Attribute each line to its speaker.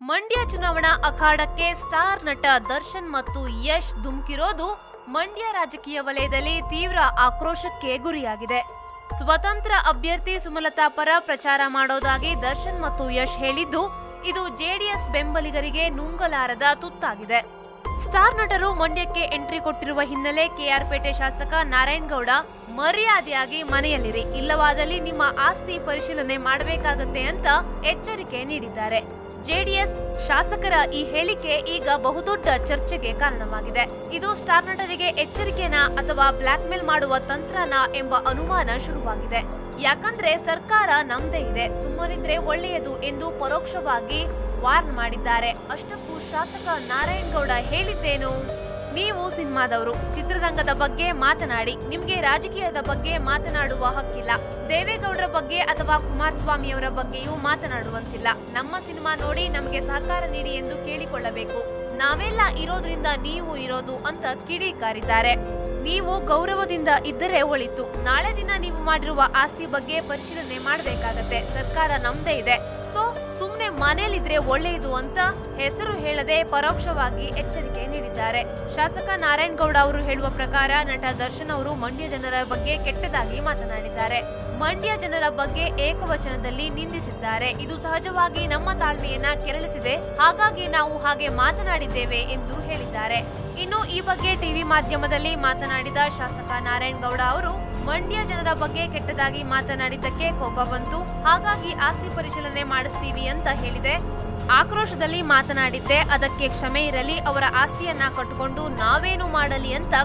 Speaker 1: ಮಂಡ್ಯ ಚುನಾವಣಾ ಅಖಾಡಕ್ಕೆ ಸ್ಟಾರ್ ನಟ ದರ್ಶನ್ ಮತ್ತು ಯಶ್ ಧುಮುಕಿರೋದು ಮಂಡ್ಯ ರಾಜಕೀಯ ವಲಯದಲ್ಲಿ ತೀವ್ರ ಆಕ್ರೋಶಕ್ಕೆ ಗುರಿಯಾಗಿದೆ. ಸ್ವತಂತ್ರ ಅಭ್ಯರ್ಥಿ ಸುಮಲತಾ ಪರ ಪ್ರಚಾರ ಮಾಡೋದಾಗಿ ದರ್ಶನ್ ಮತ್ತು ಯಶ್ ಹೇಳಿದ್ದು ಇದು ಜೆಡಿಎಸ್ ಬೆಂಬಲಿಗರಿಗೆ ನುಂಗಲಾರದ ತುತ್ತಾಗಿದೆ. ಸ್ಟಾರ್ ನಟರು ಮಂಡ್ಯಕ್ಕೆ ಎಂಟ್ರಿ ಕೊಟ್ಟಿರುವ ಹಿನ್ನೆಲೆ ಕೆಆರ್ಪೇಟೆ ಶಾಸಕ ನಾರಾಯಣಗೌಡ ಮರ್ಯಾದೆಯಾಗಿ ಮನೆಯಲ್ಲಿರಿ, ಇಲ್ಲವಾದಲ್ಲಿ ನಿಮ್ಮ ಆಸ್ತಿ ಪರಿಶೀಲನೆ ಮಾಡಬೇಕಾಗತ್ತೆ ಅಂತ ಎಚ್ಚರಿಕೆ ನೀಡಿದ್ದಾರೆ. ಜೆಡಿಎಸ್ ಶಾಸಕರ ಈ ಹೇಳಿಕೆ ಈಗ ಬಹುದೊಡ್ಡ ಚರ್ಚೆಗೆ ಕಾರಣವಾಗಿದೆ. ಇದು ಸ್ಟಾರ್ ನಟರಿಗೆ ಎಚ್ಚರಿಕೆನಾ ಅಥವಾ ಬ್ಲಾಕ್ ಮೇಲ್ ಮಾಡುವ ತಂತ್ರನಾ ಎಂಬ ಅನುಮಾನ ಶುರುವಾಗಿದೆ. ಯಾಕಂದ್ರೆ ಸರ್ಕಾರ ನಮ್ದೇ ಇದೆ, ಸುಮ್ಮನಿದ್ರೆ ಒಳ್ಳೆಯದು ಎಂದು ಪರೋಕ್ಷವಾಗಿ ವಾರ್ನ್ ಮಾಡಿದ್ದಾರೆ. ಅಷ್ಟಕ್ಕೂ ಶಾಸಕ ನಾರಾಯಣಗೌಡ ಹೇಳಿದ್ದೇನು? ನೀವು ಸಿನಿಮಾದವರು, ಚಿತ್ರರಂಗದ ಬಗ್ಗೆ ಮಾತನಾಡಿ, ನಿಮ್ಗೆ ರಾಜಕೀಯದ ಬಗ್ಗೆ ಮಾತನಾಡುವ ಹಕ್ಕಿಲ್ಲ. ದೇವೇಗೌಡರ ಬಗ್ಗೆ ಅಥವಾ ಕುಮಾರಸ್ವಾಮಿ ಅವರ ಬಗ್ಗೆಯೂ ಮಾತನಾಡುವಂತಿಲ್ಲ. ನಮ್ಮ ಸಿನಿಮಾ ನೋಡಿ ನಮಗೆ ಸಹಕಾರ ನೀಡಿ ಎಂದು ಕೇಳಿಕೊಳ್ಳಬೇಕು. ನಾವೆಲ್ಲ ಇರೋದ್ರಿಂದ ನೀವು ಇರೋದು ಅಂತ ಕಿಡಿಕಾರಿದ್ದಾರೆ. ನೀವು ಗೌರವದಿಂದ ಇದ್ದರೆ ಒಳಿತು. ನಾಳೆ ದಿನ ನೀವು ಮಾಡಿರುವ ಆಸ್ತಿ ಬಗ್ಗೆ ಪರಿಶೀಲನೆ ಮಾಡಬೇಕಾಗತ್ತೆ. ಸರ್ಕಾರ ನಮ್ದೇ ಇದೆ, ಸೊ ಸುಮ್ನೆ ಮನೇಲಿದ್ರೆ ಒಳ್ಳೆಯದು ಅಂತ ಹೆಸರು ಹೇಳದೆ ಪರೋಕ್ಷವಾಗಿ ಎಚ್ಚರಿಕೆ ನೀಡಿದ್ದಾರೆ. ಶಾಸಕ ನಾರಾಯಣಗೌಡ ಅವರು ಹೇಳುವ ಪ್ರಕಾರ ನಟ ದರ್ಶನ್ ಅವರು ಮಂಡ್ಯ ಜನರ ಬಗ್ಗೆ ಕೆಟ್ಟದಾಗಿ ಮಾತನಾಡಿದ್ದಾರೆ. ಮಂಡ್ಯ ಜನರ ಬಗ್ಗೆ ಏಕವಚನದಲ್ಲಿ ನಿಂದಿಸಿದ್ದಾರೆ. ಇದು ಸಹಜವಾಗಿ ನಮ್ಮ ತಾಳ್ಮೆಯನ್ನ ಕೆರಳಿಸಿದೆ, ಹಾಗಾಗಿ ನಾವು ಹಾಗೆ ಮಾತನಾಡಿದ್ದೇವೆ ಎಂದು ಹೇಳಿದ್ದಾರೆ. ಇನ್ನು ಈ ಬಗ್ಗೆ ಟಿವಿ ಮಾಧ್ಯಮದಲ್ಲಿ ಮಾತನಾಡಿದ ಶಾಸಕ ನಾರಾಯಣಗೌಡ ಅವರು ಮಂಡ್ಯ ಜನರ ಬಗ್ಗೆ ಕೆಟ್ಟದಾಗಿ ಮಾತನಾಡಿದ್ದಕ್ಕೆ ಕೋಪ ಬಂತು, ಹಾಗಾಗಿ ಆಸ್ತಿ ಪರಿಶೀಲನೆ ಮಾಡಿಸ್ತೀವಿ ಅಂತ ಹೇಳಿದೆ. ಆಕ್ರೋಶದಲ್ಲಿ ಮಾತನಾಡಿದ್ದೆ, ಅದಕ್ಕೆ ಕ್ಷಮೆ ಇರಲಿ. ಅವರ ಆಸ್ತಿಯನ್ನ ಕಟ್ಟಿಕೊಂಡು ನಾವೇನು ಮಾಡಲಿ ಅಂತ